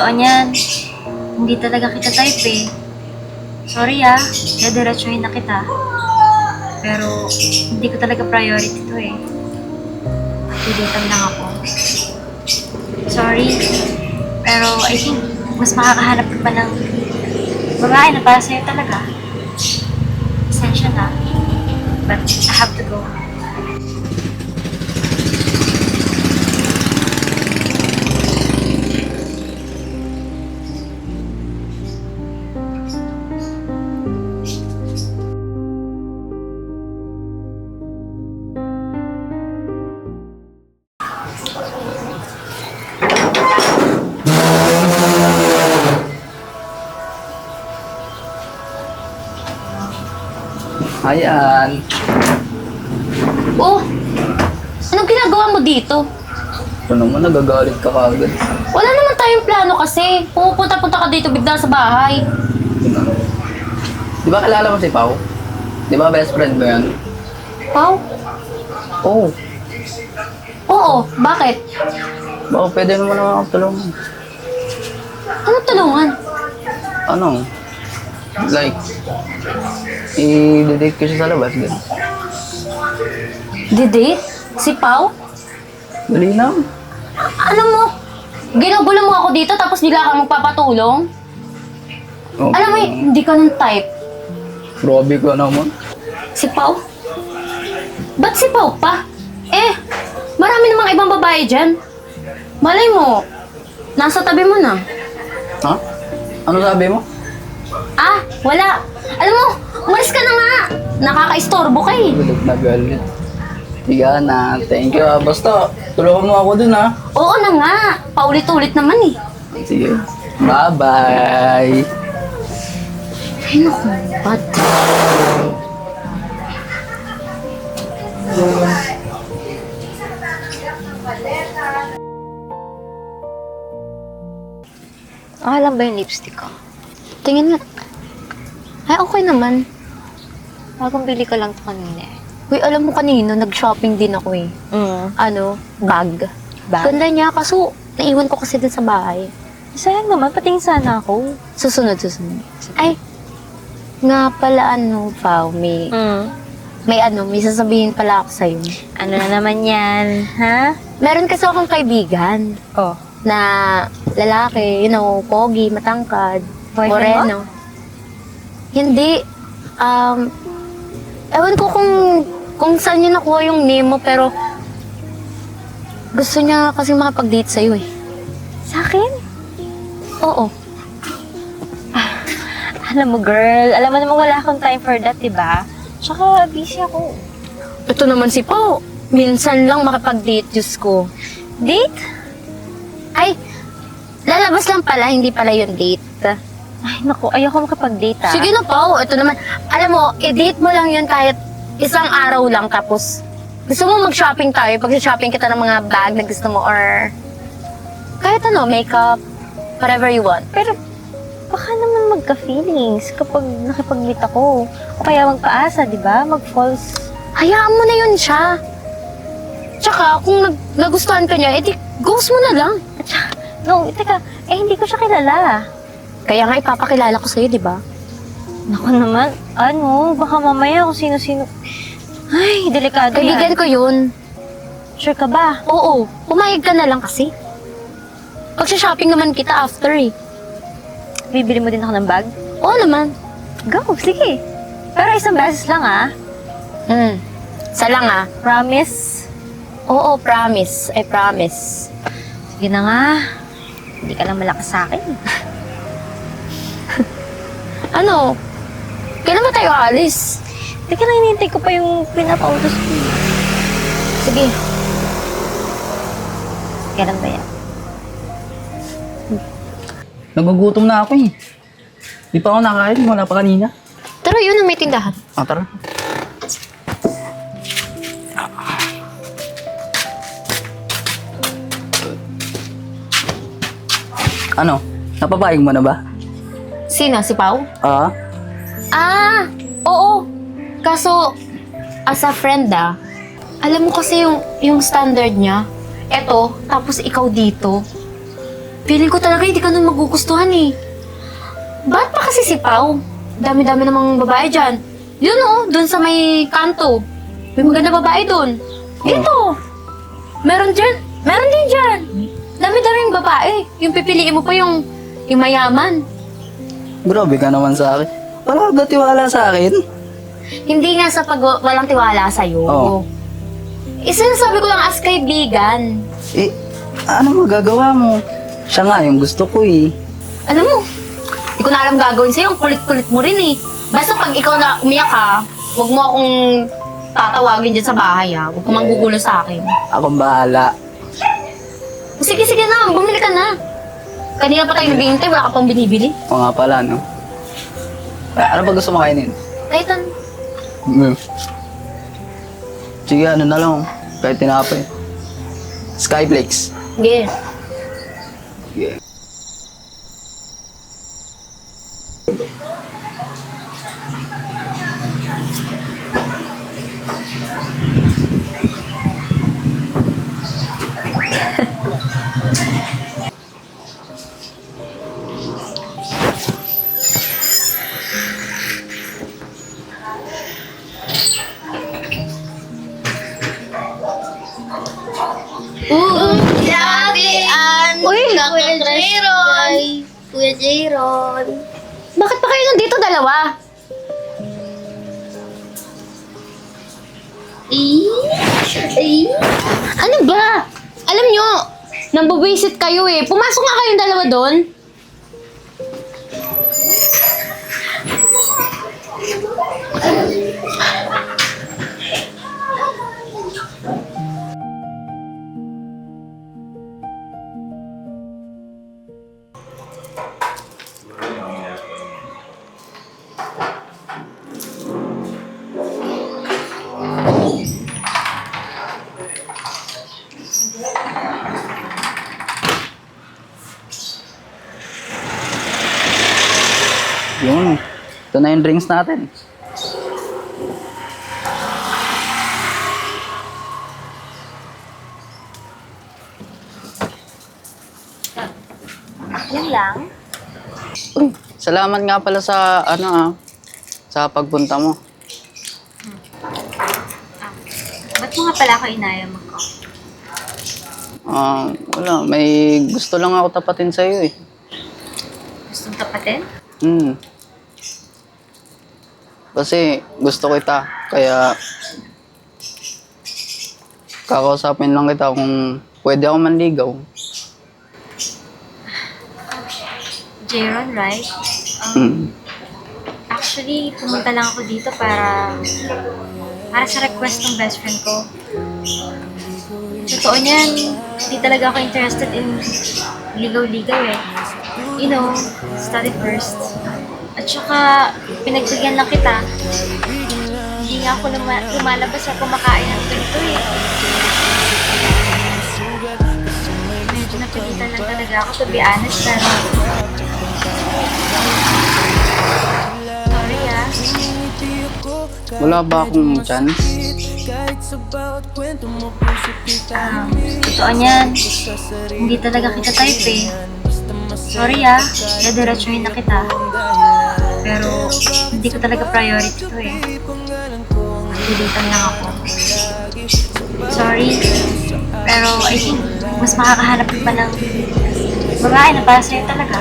totoo niyan. Hindi talaga kita type eh. Sorry kaya diretsuhin na kita. Pero hindi ko talaga priority to eh. Pilitan lang ako. Sorry, pero I think mas makakahanap ka pa ng babae na para sa'yo talaga. Pasensya na. But I have to go. Ayan. Oh, anong ginagawa mo dito? Ito naman, nagagalit ka kagad. Wala naman tayong plano kasi. Pumupunta-punta ka dito bigla sa bahay. Di ba kilala mo si Pao? Di ba best friend mo yan? Pao? Oo. Oo, bakit? Baka pwede naman naman ako tulungan. Anong tulungan? Ano? Like, i-date ko siya sa labas, gano'n. Didate? Si Pao? Dali lang. Alam mo, ginugulo mo ako dito tapos bigla ka magpapatulong? Okay. Alam mo, hindi ka ng type. Grabe ka naman. Si Pao? Ba't si Pao pa? Marami namang ibang babae dyan. Malay mo, nasa tabi mo na. Ha? Ano sabi mo? Wala. Alam mo, umalis ka na nga. Nakaka-istorbo ka eh. Galit na galit. Tiga na. Thank you. Basta, tulungan mo ako dun ha. Oo na nga. Paulit-ulit naman eh. Sige. Bye-bye. Ay, naku. Ba't? Okay lang ba yung lipstick ko? Tingin nga. Ay, okay naman. Bagong bili ko lang to kanina eh. Uy, alam mo kanina, nag-shopping din ako eh. Bag. Bag? Ganda niya, kaso naiwan ko kasi din sa bahay. Sayang naman, patingin sana ako. Susunod. Ay, nga pala Pao, may sasabihin pala ako sa'yo. Ano na naman yan, ha? Meron kasi akong kaibigan Oh. na lalaki, pogi, matangkad, Boyfriend moreno. Hindi. Ewan ko kung saan niya nakuha yung name mo, pero gusto niya kasi makapag-date sa'yo eh. Sa akin? Oo. Alam mo, girl, alam mo namang wala akong time for that, diba? Tsaka, busy ako. Ito naman si Pao. Minsan lang makapag-date, Diyos ko. Date? Ay, lalabas lang pala, hindi pala yung date. Ay, naku, ayoko makapag-date, ah. Sige na, Pao. Ito naman. Alam mo, i-date mo lang yun kahit isang araw lang tapos gusto mo mag-shopping tayo, pag-shopping kita ng mga bag na gusto mo or kahit makeup, whatever you want. Pero, baka naman magka-feelings kapag nakipag-meet ako. O kaya magpaasa, di ba? Mag-false. Hayaan mo na yun siya. Tsaka, kung nagustuhan ka niya, edi ghost mo na lang. No, teka, hindi ko siya kilala. Kaya nga ipapakilala ko sa'yo, di ba? Naku naman, baka mamaya kung sino-sino. Ay, delikado Kaibigan yan. ko yun. Sure ka ba? Oo, pumayag ka na lang kasi. Pag-shopping naman kita after eh. Bibili mo din ako ng bag? Oo naman. Go, sige. Pero isang beses lang, ah. Isa lang ah. Promise? Oo, promise. I promise. Sige na nga. Hindi ka lang malakas sa akin. Ano? Kailan ba tayo aalis? Teka lang, hinihintay ko pa yung pinapautos ko. Sige. Kailan ba yan? Nagugutom na ako eh. Di pa ako nakain, wala pa kanina. Tara, yun ang may tindahan. Tara. Ano? Napapayag mo na ba? Sino? Si Pao? Oo. Kaso, as a friend alam mo kasi yung standard niya, eto, tapos ikaw dito. Feeling ko talaga hindi ka nun magugustuhan eh. Ba't pa kasi si Pao? Dami-dami namang babae dyan. Yun oh, dun sa may kanto. May maganda babae dun. Ito! Meron dyan. Meron din dyan. Dami-daming babae. Yung pipiliin mo pa yung mayaman. Grabe ka naman sa akin. Wala ka ba tiwala sa akin? Hindi nga sa walang tiwala sa'yo. Oo. Sinasabi ko lang as kaibigan. Eh, ano magagawa mo? Siya nga yung gusto ko eh. Alam mo, hindi ko na alam gagawin sa'yo. Ang kulit-kulit mo rin eh. Basta pag ikaw na umiyak ka, huwag mo akong tatawagin dyan sa bahay ha. Huwag ka manggugulo sa akin. Akong bahala. Sige, sige na. Bumili ka na. Kanina pa tayo naghihintay. Wala ka pang binibili. O nga pala, no? Ano ba gusto mo kainin? Kahit ano. Sige, ano na lang. Kahit tinapay. Skyflakes. Sige. Yeah. Uy, Kuya Jayron! Kuya Jayron! bakit pa kayo nandito dalawa? Ano ba? Alam nyo, nambubisit kayo eh. Pumasok nga kayong dalawa doon. Yun. Ito na yung drinks natin. Yan lang. Uy, salamat nga pala sa, sa pagpunta mo. Ba't mo nga pala ako inaya mo ko? Wala. May gusto lang ako tapatin sa'yo eh. Gustong tapatin? Kasi gusto kita. Kaya kakausapin lang kita kung pwede ako manligaw. Jayron, right? Actually, pumunta lang ako dito para sa request ng best friend ko. Totoo niyan, hindi talaga ako interested in ligaw-ligaw eh. You know, study first. At saka, pinagbigyan lang kita. Hindi nga ako lumalabas at kumakain ng ganito eh. Medyo napilitan lang talaga ako, to be honest, pero sorry ah. Wala ba akong chance? Totoo niyan. Hindi talaga kita type eh. Sorry ah, dadiretsuhin na kita. Pero hindi ko talaga priority to eh. Pilitan lang ako. Sorry. Pero I think mas makakahanap ka pa ng babae na para sa'yo talaga.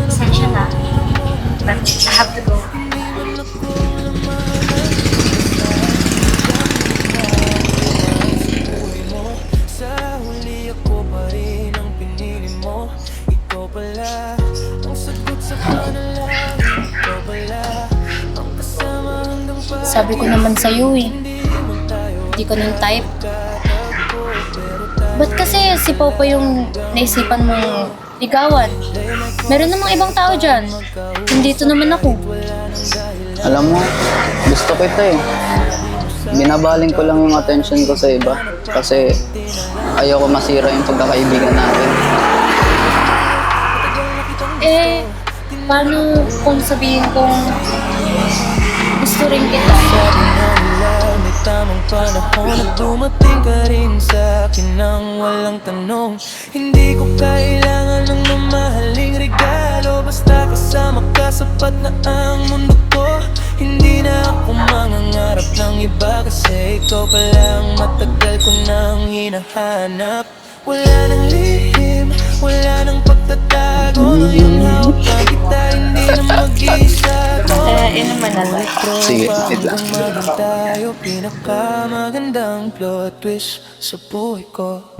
Pasensya na. But I have to go. Sabi ko naman sa'yo eh. Hindi ko nang type. Ba't kasi si Popo yung naisipan mong ligawan? Meron namang ibang tao dyan. Nandito naman ako. Alam mo, gusto ko ito eh. Binabaling ko lang yung attention ko sa iba. Kasi ayoko masira yung pagkakaibigan natin. Eh, paano kung sabihin kong gusto rin kita? tamang panahon at dumating ka rin sa akin nang walang tanong. Hindi ko kailangan ng mamahaling regalo, basta kasama ka sapat na ang mundo ko. Hindi na ako mangangarap ng iba, kasi ikaw pala ang matagal ko nang hinahanap. Wala nang lihim, wala nang pagtatago, ngayong hawak na kita, hindi na mag-isa ko. Inuman na lang. Sige, wait lang. Maging tayo, pinakamagandang plot twist sa buhay ko.